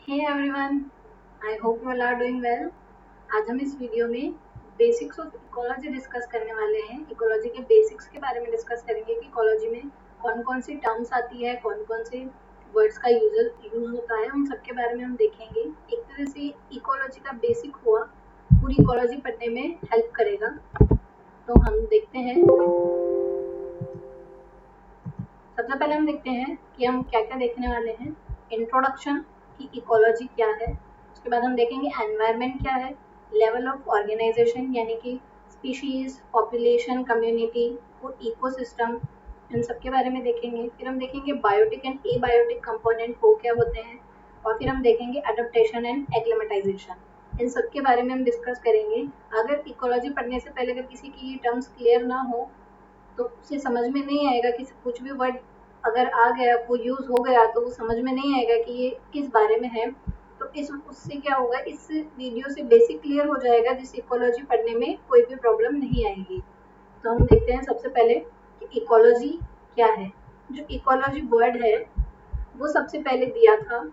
Hey everyone, I hope you all are doing well. आज हम इस वीडियो में बेसिक्स ऑफ इकोलॉजी डिस्कस करने वाले हैं। इकोलॉजी के बेसिक्स के बारे में डिस्कस करेंगे कि इकोलॉजी में कौन कौन सी टर्म्स आती है, कौन कौन से वर्ड्स का यूज होता है, उन सब के बारे में हम देखेंगे। एक तरह से इकोलॉजी का बेसिक हुआ, पूरी इकोलॉजी पढ़ने में हेल्प करेगा। तो हम देखते हैं, सबसे पहले हम देखते हैं कि हम क्या क्या देखने वाले हैं। इंट्रोडक्शन कि इकोलॉजी क्या है, उसके बाद हम देखेंगे एनवायरनमेंट क्या है, लेवल ऑफ ऑर्गेनाइजेशन यानी कि स्पीशीज, पॉपुलेशन, कम्युनिटी और इकोसिस्टम, इन सब के बारे में देखेंगे। फिर हम देखेंगे बायोटिक एंड एबायोटिक कंपोनेंट वो क्या होते हैं, और फिर हम देखेंगे अडेप्टेशन एंड एक्लिमेटाइजेशन, इन सब के बारे में हम डिस्कस करेंगे। अगर इकोलॉजी पढ़ने से पहले अगर किसी की ये टर्म्स क्लियर ना हो तो उसे समझ में नहीं आएगा कि कुछ भी वर्ड अगर आ गया, वो यूज हो गया तो वो समझ में नहीं आएगा कि ये किस बारे में है। तो इस उससे क्या होगा, इस वीडियो से बेसिक क्लियर हो जाएगा, जिससे इकोलॉजी पढ़ने में कोई भी प्रॉब्लम नहीं आएगी। तो हम देखते हैं सबसे पहले कि इकोलॉजी क्या है। जो इकोलॉजी वर्ड है वो सबसे पहले दिया था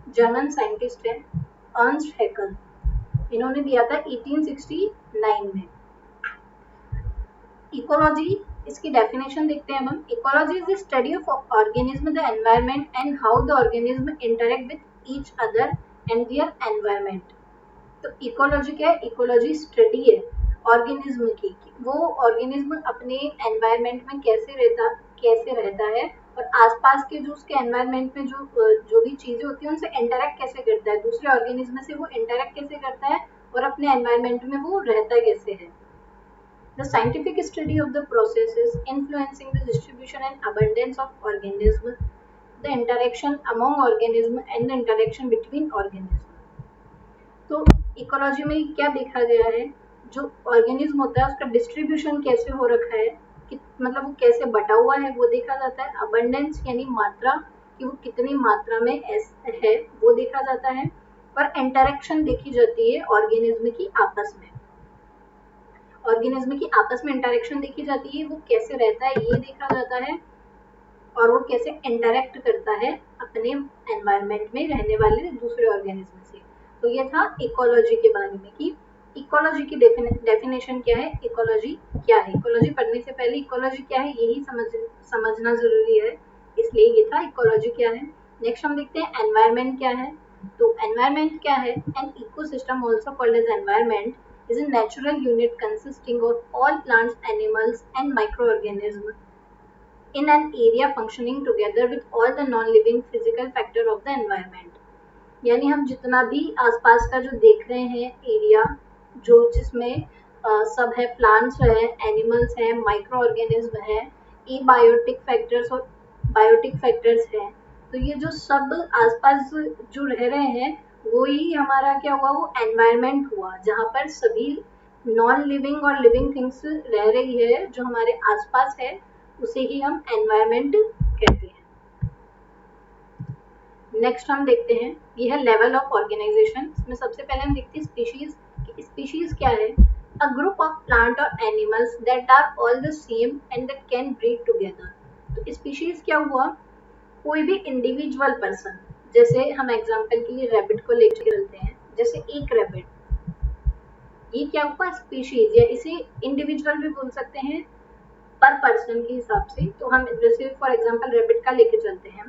जर्मन साइंटिस्ट है अर्नस्ट हैकल, इन्होंने दिया था 1869 में। इकोलॉजी, इसकी डेफिनेशन देखते हैं हम। Ecology is the study of organism, the environment and how the organism interact with each other and their environment. तो इकोलॉजी क्या है? इकोलॉजी स्टडी है ऑर्गेनिज्म की, वो ऑर्गेनिज्म अपने एनवायरनमेंट में कैसे रहता है और आसपास के जो उसके एनवायरनमेंट में जो भी चीजें होती हैं उनसे इंटरेक्ट कैसे करता है, दूसरे ऑर्गेनिज्म से वो इंटरेक्ट कैसे करता है और अपने एनवायरनमेंट में वो रहता कैसे है। The scientific study of the processes influencing the distribution and abundance of organisms, the interaction among organisms and the interaction between organisms. तो इकोलॉजी में क्या देखा गया है, जो ऑर्गेनिज्म होता है उसका डिस्ट्रीब्यूशन कैसे हो रखा है, कि मतलब वो कैसे बटा हुआ है वो देखा जाता है। अबंडेंस यानी मात्रा, कि वो कितनी मात्रा में है वो देखा जाता है। और इंटरेक्शन देखी जाती है ऑर्गेनिज्म की आपस में, ऑर्गेनिज्म की आपस में इंटरेक्शन देखी जाती है, वो कैसे रहता है ये देखा जाता है, और वो कैसे इंटरेक्ट करता है अपने एनवायरनमेंट में रहने वाले दूसरे ऑर्गेनिज्म से। तो ये था इकोलॉजी के बारे में कि इकोलॉजी की डेफिनेशन क्या है, इकोलॉजी क्या है। इकोलॉजी पढ़ने से पहले इकोलॉजी क्या है यही समझना जरूरी है, इसलिए ये था इकोलॉजी क्या है। नेक्स्ट हम देखते हैं एनवायरनमेंट क्या है। तो एनवायरनमेंट क्या है, an ecosystem also called as environment is a natural unit consisting of all plants, animals and microorganisms in an area functioning together with all the non-living physical factor of the environment। यानी हम जितना भी आसपास का जो देख रहे हैं एरिया, जो जिसमें सब है, प्लांट्स है, एनिमल्स है, माइक्रो ऑर्गेनिज्म है, एबायोटिक फैक्टर्स और बायोटिक फैक्टर्स हैं। तो ये जो सब आसपास जो रह रहे हैं वो ही हमारा क्या हुआ, वो एनवायरनमेंट हुआ, जहाँ पर सभी नॉन लिविंग और लिविंग थिंग्स रह रही है, जो हमारे आसपास है उसे ही हम एनवायरनमेंट कहते हैं। नेक्स्ट हम देखते हैं, ये है लेवल ऑफ ऑर्गेनाइजेशन। इसमें सबसे पहले हम देखते हैं स्पीशीज। स्पीशीज क्या है? अ ग्रुप ऑफ प्लांट और animals that are all the same and that can breed together. तो स्पीशीज क्या हुआ, कोई भी इंडिविजुअल पर्सन, जैसे हम एग्जांपल के लिए रैबिट को लेकर चलते हैं, जैसे एक रैबिट, ये क्या हुआ स्पीशीज, या इसे इंडिविजुअल भी बोल सकते हैं पर पर्सन के हिसाब से। तो हम जैसे फॉर एग्जांपल रैबिट का लेके चलते हैं,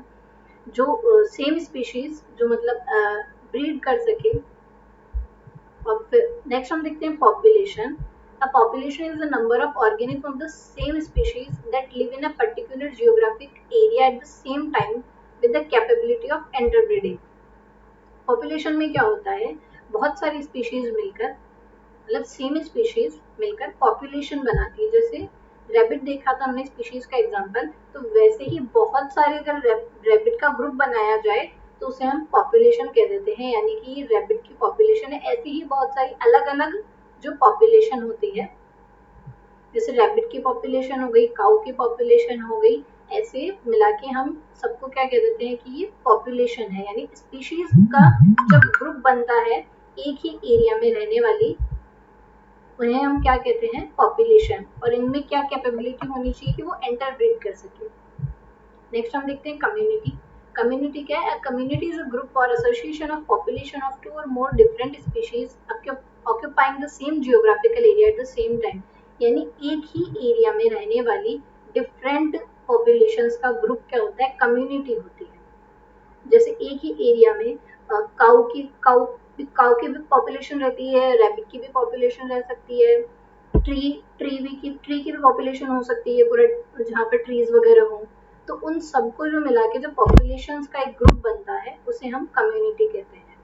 जो सेम स्पीशीज जो मतलब ब्रीड कर सके। और फिर नेक्स्ट हम देखते हैं population. A population is the number of organisms of the same species that live in a particular geographic area at the same time with the capability of interbreeding। Population में क्या होता है, बहुत सारी स्पीशीज मिलकर, मतलब सेम स्पीशीज मिलकर population बनाती है। जैसे रैबिट देखा था हमने स्पीशीज का एग्जांपल, तो वैसे ही बहुत सारे अगर रैबिट का ग्रुप बनाया जाए तो उसे हम पॉपुलेशन कह देते हैं, यानी कि रैबिट की पॉपुलेशन है। ऐसी ही बहुत सारी अलग अलग जो पॉपुलेशन होती है, जैसे रैबिट की पॉपुलेशन हो गई, काऊ की पॉपुलेशन हो गई, ऐसे मिला के हम सबको क्या कह देते हैं कि ये पॉपुलेशन है। यानी स्पीशीज का जब ग्रुप बनता है एक ही एरिया में रहने वाली, उन्हें हम क्या कहते हैं, पॉपुलेशन। और इनमें क्या कैपेबिलिटी होनी चाहिए कि वो इंटरब्रीड कर सके। नेक्स्ट हम देखते हैं कम्युनिटी। कम्युनिटी क्या है? Community is a group or association of population of two or more different species occupying the same geographical area at the same time. यानी एक ही एरिया में रहने वाली डिफरेंट पॉपुलेशंस का ग्रुप क्या होता है? कम्युनिटी होती है। जैसे एक ही एरिया में काऊ की भी पॉपुलेशन रहती है, रैबिट की भी पॉपुलेशन रह सकती है, ट्री की भी पॉपुलेशन हो सकती है, पूरे जहाँ पे ट्रीज वगैरह हो। तो उन सबको जो मिला के जो पॉपुलेशंस का एक ग्रुप बनता है उसे हम कम्युनिटी कहते हैं।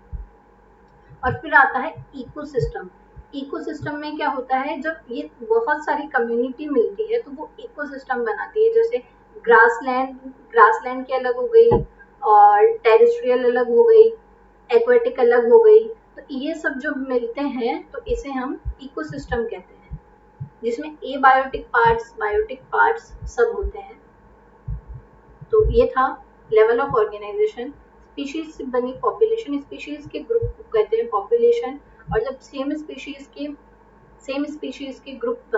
और फिर आता है इकोसिस्टम। इकोसिस्टम में क्या होता है? जब ये बहुत सारी कम्युनिटी मिलती है तो वो इकोसिस्टम बनाती है। जैसे ग्रासलैंड की अलग हो गई, और टेरेस्ट्रियल अलग हो गई, एक्वेटिक अलग हो गई। तो ये सब जो मिलते हैं तो इसे हम इकोसिस्टम कहते हैं, जिसमें एबायोटिक पार्ट्स, बायोटिक पार्ट्स सब होते हैं। तो ये था लेवल ऑफ ऑर्गेनाइजेशन। स्पीशीज से बनी पॉपुलेशन, स्पीशीज के ग्रुप को कहते हैं पॉपुलेशन। और जब सेम स्पीशीज के ग्रुप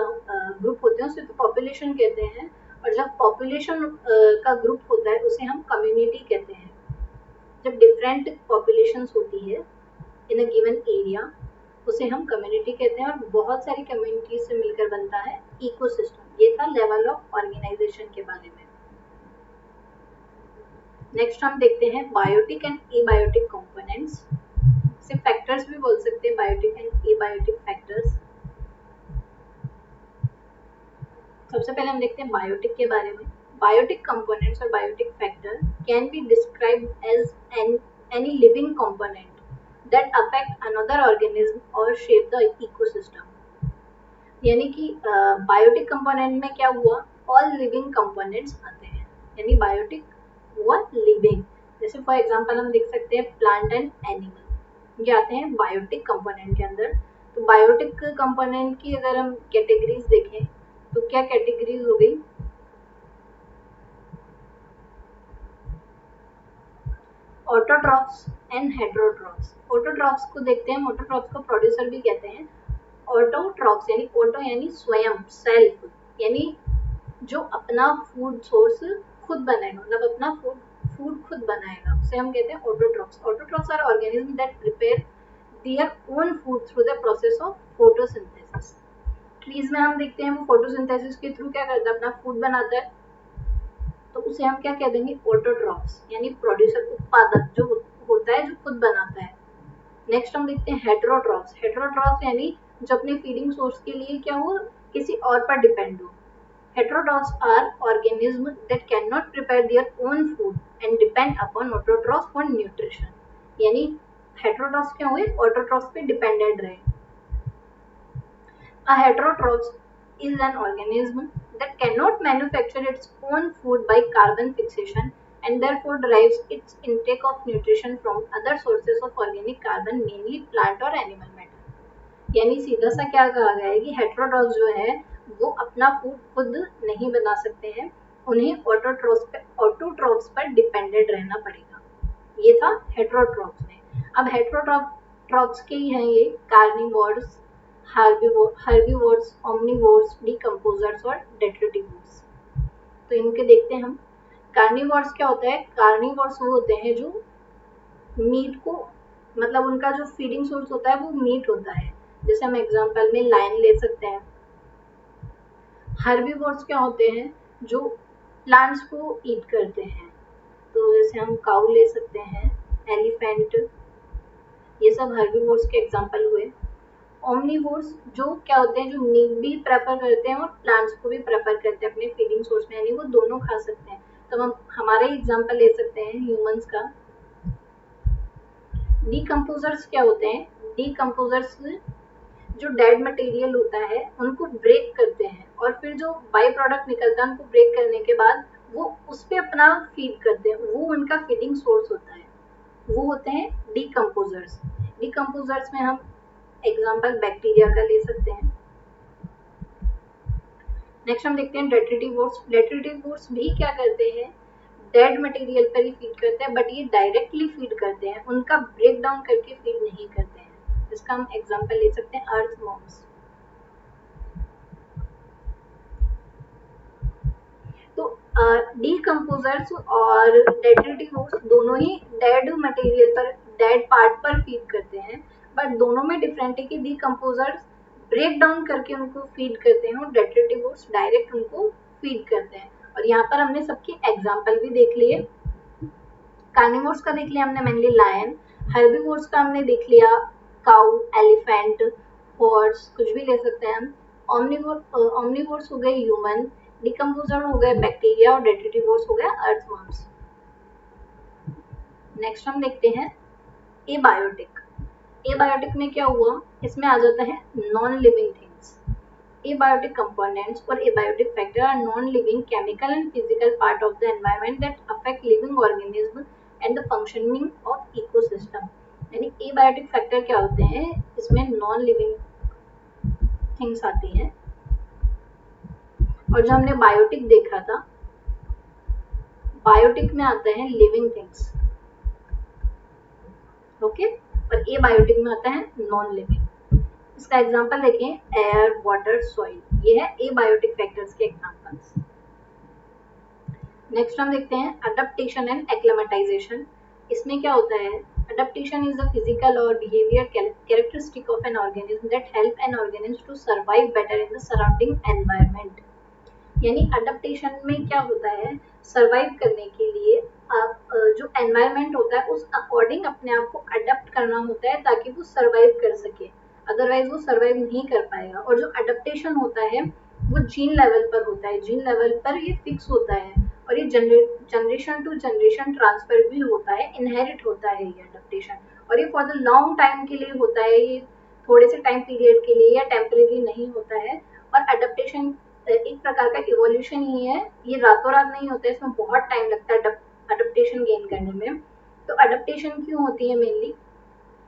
होते हैं उसे तो पॉपुलेशन कहते हैं। और जब पॉपुलेशन का ग्रुप होता है उसे हम कम्युनिटी कहते हैं। जब डिफरेंट पॉपुलेशंस होती है इन अ गिवन एरिया उसे हम कम्युनिटी कहते हैं। और बहुत सारी कम्युनिटीज से मिलकर बनता है इकोसिस्टम। ये था लेवल ऑफ ऑर्गेनाइजेशन के बारे में। नेक्स्ट हम देखते हैं बायोटिक एंड एबायोटिक कंपोनेंट्स। इसे फैक्टर्स भी बोल सकते हैं, बायोटिक एंड एबायोटिक फैक्टर्स। सबसे पहले हम देखते हैं बायोटिक के बारे में। बायोटिक कंपोनेंट्स और biotic factor can be described as any living component that affect another organism or shape the ecosystem. यानी कि बायोटिक कंपोनेंट में क्या हुआ? ऑल लिविंग कंपोनेंट्स आते हैं, यानी बायोटिक हुआ लिविंग। जैसे फॉर एग्जांपल हम देख सकते हैं प्लांट एंड एनिमल, ये आते हैं बायोटिक कंपोनेंट के अंदर। तो बायोटिक कंपोनेंट की अगर हम कैटेगरीज देखें तो क्या कैटेगरीज हो गई? Autotrophs and heterotrophs. ऑटोट्रॉफ्स को देखते हैं, ऑटोट्रॉफ्स को प्रोड्यूसर भी कहते हैं। ऑटोट्रॉफ्स यानी ऑटो यानी स्वयं, सेल्फ, यानी जो अपना फूड सोर्स खुद बनाएगा, मतलब अपना फूड खुद बनाएगा, उसे हम कहते हैं autotrophs. Autotrophs are organism that prepare their own food through the process of photosynthesis. Trees में हम देखते हैं वो फोटोसिंथेसिस के थ्रू क्या करता है? अपना फूड बनाता है। तो उसे हम क्या कह देंगे? ऑटोट्रॉफ्स, यानी प्रोड्यूसर, उत्पादक जो होता है, जो खुद बनाता है। नेक्स्ट हम देखते हैं हेटेरोट्रॉफ्स। हेटेरोट्रॉफ्स यानी जो अपने फीडिंग सोर्स के लिए क्या हो, किसी और पर डिपेंड हो। Heterotrophs are organisms that cannot prepare their own food and depend upon autotrophs for nutrition. यानी heterotrophs क्या हुए? autotrophs पे dependent रहे। A heterotroph is an organism that cannot manufacture its own food by carbon fixation and therefore derives its intake of nutrition from other sources of organic carbon, mainly plant or animal matter। यानी सीधा सा क्या कहा गया है कि heterotrophs जो है वो अपना फूड खुद नहीं बना सकते हैं, उन्हें ऑटोट्रॉफ्स पर डिपेंडेंट रहना पड़ेगा। ये था हेटेरोट्रॉफ्स में। अब हेटेरोट्रॉफ्स के ही हैं ये कार्निवोर्स, हर्बीवोर्स, ओमनिवोर्स, डिकम्पोजर्स और डेट्रिटिवोर्स। तो इनके देखते हैं हम। कार्निवोर्स क्या होता है? कार्निवोर्स वो होते हैं जो मीट को, मतलब उनका जो फीडिंग सोर्स होता है वो मीट होता है। जैसे हम एग्जांपल में लायन ले सकते हैं। हर्बीवोर्स क्या होते हैं? जो प्लांट्स को ईट करते हैं। तो जैसे हम काऊ ले सकते हैं, एलिफेंट, ये सब हर्बीवोर्स के एग्जांपल हुए। ओमनिवोर्स जो क्या होते हैं? जो मीट भी प्रेफर करते हैं और प्लांट्स को भी प्रेफर करते हैं अपने फीडिंग सोर्स में, यानी वो दोनों खा सकते हैं। तो हम हमारा एग्जांपल ले सकते हैं ह्यूमंस का। डिकम्पोजर्स क्या होते हैं? डिकम्पोजर्स जो डेड मटेरियल होता है उनको ब्रेक करते हैं और फिर जो बाई प्रोडक्ट निकलता है उनको ब्रेक करने के बाद वो उस पर अपना फीड करते हैं, वो उनका फीडिंग सोर्स होता है, वो होते हैं डिकम्पोजर्स। डिकम्पोजर्स में हम एग्जांपल बैक्टीरिया का ले सकते हैं। नेक्स्ट हम देखते हैं डेट्रिटिवोर्स। डेट्रिटिवोर्स भी क्या करते हैं? डेड मटेरियल पर ही फीड करते हैं, बट ये डायरेक्टली फीड करते हैं, उनका ब्रेक डाउन करके फीड नहीं करते हैं। इसका हम एग्जांपल ले सकते हैं अर्थवॉर्म्स। तो डीकम्पोजर्स और डेट्रिटिव्स दोनों ही डेड मटेरियल पर, डेड पार्ट पर फीड करते हैं, बट दोनों में डिफरेंट है कि डीकम्पोजर्स ब्रेक डाउन करके उनको फीड करते हैं और डेट्रिटिव्स डायरेक्ट उनको फीड करते हैं। और यहाँ पर हमने सबकी एग्जाम्पल भी देख लिए। कार्निवोर्स का देख लिया हमने मेनली लायन, हर्बीवोर्स का हमने देख लिया काउ, एलिफेंट, हॉर्स, कुछ भी ले सकते हैं हम। ओमनिवोर्स हो गए ह्यूमन, डिकम्पोजर हो गए बैक्टीरिया और डेट्रिटिवोर्स हो गया अर्थवर्म्स। नेक्स्ट हम देखते हैं एबायोटिक। एबायोटिक में क्या हुआ, इसमें आ जाता है non living things. Abiotic components or abiotic factor are non-living chemical and physical part of the environment that affect living organism and the functioning of ecosystem। यानी abiotic factor क्या होते हैं, इसमें non living things आती हैं। और जो हमने बायोटिक देखा था, बायोटिक में आते हैं लिविंग थिंग्स, ओके, और एबायोटिक में आता है नॉन लिविंग। इसका एग्जांपल देखें, एयर, वाटर, सॉइल, ये है एबायोटिक फैक्टर्स के एग्जांपल्स। नेक्स्ट हम देखते हैं अडप्टेशन एंड एक्लिमेटाइजेशन। इसमें क्या होता है, अडप्टेशन इज द फिजिकल और behaviour characteristic of an organism that help an organism to survive better in the surrounding environment. यानी अडप्टेशन में क्या होता है, सर्वाइव करने के लिए आप जो एनवायरनमेंट होता है उस अकॉर्डिंग अपने आप को अडप्ट करना होता है ताकि वो सर्वाइव कर सके, अदरवाइज वो सर्वाइव नहीं कर पाएगा। और जो अडप्टेशन होता है वो जीन लेवल पर होता है, जीन लेवल पर ये फिक्स होता है और ये जनरेशन टू जनरेशन ट्रांसफर भी होता है, इनहेरिट होता है ये अडप्टेशन। और ये फॉर द लॉन्ग टाइम के लिए होता है, ये थोड़े से टाइम पीरियड के लिए या टेम्परेरी नहीं होता है। और अडप्टेशन एक प्रकार का इवोल्यूशन ही है, ये रातों रात नहीं होता है, इसमें बहुत टाइम लगता है अडप्टेशन गेन करने में। तो अडप्टेशन क्यों होती है, मेनली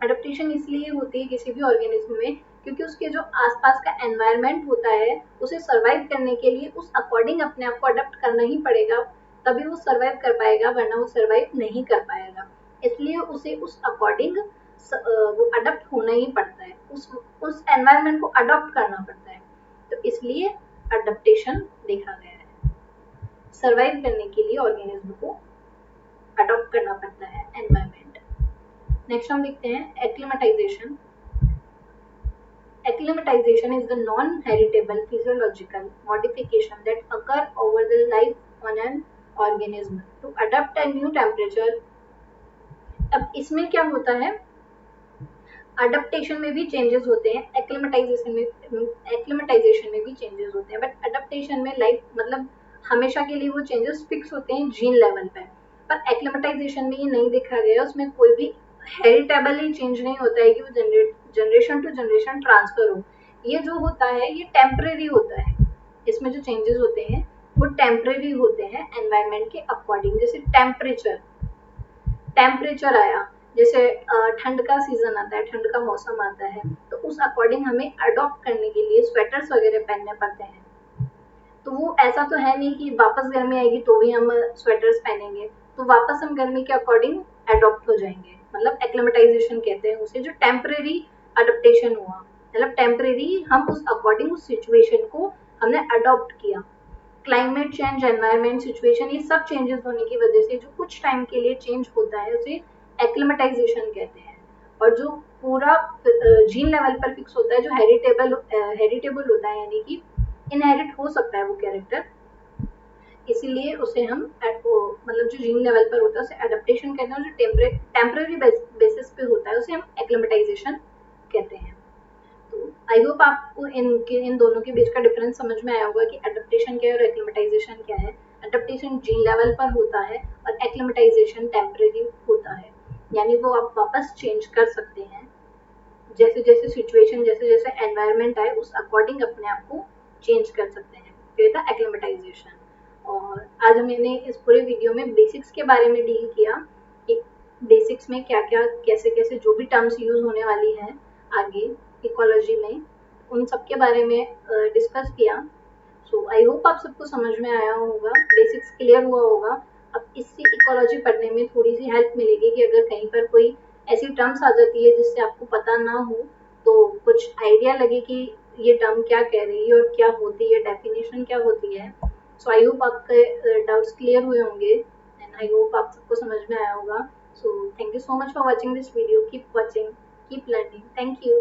अडप्टेशन इसलिए होती है किसी भी ऑर्गेनिज्म में क्योंकि उसके जो आसपास का एनवायरनमेंट होता है उसे सर्वाइव करने के लिए उस अकॉर्डिंग अपने आप को अडप्ट करना ही पड़ेगा, तभी वो सर्वाइव कर पाएगा, वरना वो सर्वाइव नहीं कर पाएगा। इसलिए उसे उस अकॉर्डिंग वो अडप्ट होना ही पड़ता है, उस एनवायरनमेंट को अडॉप्ट करना पड़ता है। तो इसलिए अडप्टेशन देखा गया है, सर्वाइव करने के लिए ऑर्गेनिज्म को अडॉप्ट करना पड़ता है एनवायरनमेंट। नेक्स्ट हम देखते हैं acclimatisation. Acclimatization is the non-heritable physiological modification that occur over the life on an organism to adapt a new temperature। अब इसमें क्या होता है, अडप्टेशन में भी चेंजेस होते हैं, एक्लिमेटाइजेशन में भी चेंजेस होते हैं, बट अडप्टेशन में लाइफ मतलब हमेशा के लिए वो चेंजेस फिक्स होते हैं जीन लेवल पर एक्लिमेटाइजेशन में ये नहीं देखा गया, उसमें कोई भी हेरिटेबली चेंज नहीं होता है कि वो जनरेशन टू जनरेशन ट्रांसफर हो। ये जो होता है ये टेम्परेरी होता है, इसमें जो चेंजेस होते हैं वो टेम्परेरी होते हैं एनवायरनमेंट के अकॉर्डिंग। जैसे टेम्परेचर आया, जैसे ठंड का सीजन आता है, ठंड का मौसम आता है, तो उस अकॉर्डिंग हमें अडॉप्ट करने के लिए स्वेटर्स वगैरह पहनने पड़ते हैं। तो वो ऐसा तो है नहीं कि वापस गर्मी आएगी तो भी हम स्वेटर्स पहनेंगे, तो वापस हम गर्मी के अकॉर्डिंग अडॉप्ट हो जाएंगे, मतलब एक्लिमेटाइजेशन कहते हैं उसे, जो टेम्परेरी अडप्टेशन हुआ, मतलब टेम्परेरी हम उस अकॉर्डिंग उस सिचुएशन को हमने अडॉप्ट किया। क्लाइमेट चेंज, एनवायरनमेंट सिचुएशन, ये सब चेंजेस होने की वजह से जो कुछ टाइम के लिए चेंज होता है उसे एक्लिमेटाइजेशन कहते हैं। और जो पूरा जीन लेवल पर फिक्स होता है, जो हेरिटेबल होता है, यानी कि इनहेरिट हो सकता है वो कैरेक्टर, इसीलिए उसे हम मतलब जो जीन लेवल पर होता है उसे एडेप्टेशन कहते हैं, और जो टेम्परेरी बेसिस पे होता है उसे हम एक्लिमेटाइजेशन कहते हैं। तो आई होप आपको इन दोनों के बीच का डिफरेंस समझ में आया होगा कि एडेप्टेशन क्या है और एक्लिमेटाइजेशन क्या है। एडेप्टेशन जीन लेवल पर होता है और एक्लिमेटाइजेशन टेम्परेरी होता है, यानी वो आप वापस चेंज कर सकते हैं, जैसे जैसे सिचुएशन, जैसे जैसे एनवायरनमेंट आए उस अकॉर्डिंग अपने आप को चेंज कर सकते हैं, तो ये था एक्लिमेटाइजेशन। और आज मैंने इस पूरे वीडियो में बेसिक्स के बारे में डील किया कि बेसिक्स में क्या क्या कैसे कैसे जो भी टर्म्स यूज होने वाली हैं आगे इकोलॉजी में, उन सब के बारे में डिस्कस किया। सो आई होप आप सबको समझ में आया होगा, बेसिक्स क्लियर हुआ होगा। अब इससे इकोलॉजी पढ़ने में थोड़ी सी हेल्प मिलेगी कि अगर कहीं पर कोई ऐसी टर्म्स आ जाती है जिससे आपको पता ना हो तो कुछ आइडिया लगे कि ये टर्म क्या कह रही है और क्या होती है, डेफिनेशन क्या होती है। सो आई होप आपके डाउट्स क्लियर हुए होंगे एंड आई होप आप सबको समझ में आया होगा. So thank you so much for watching this video. Keep watching, keep learning. Thank you.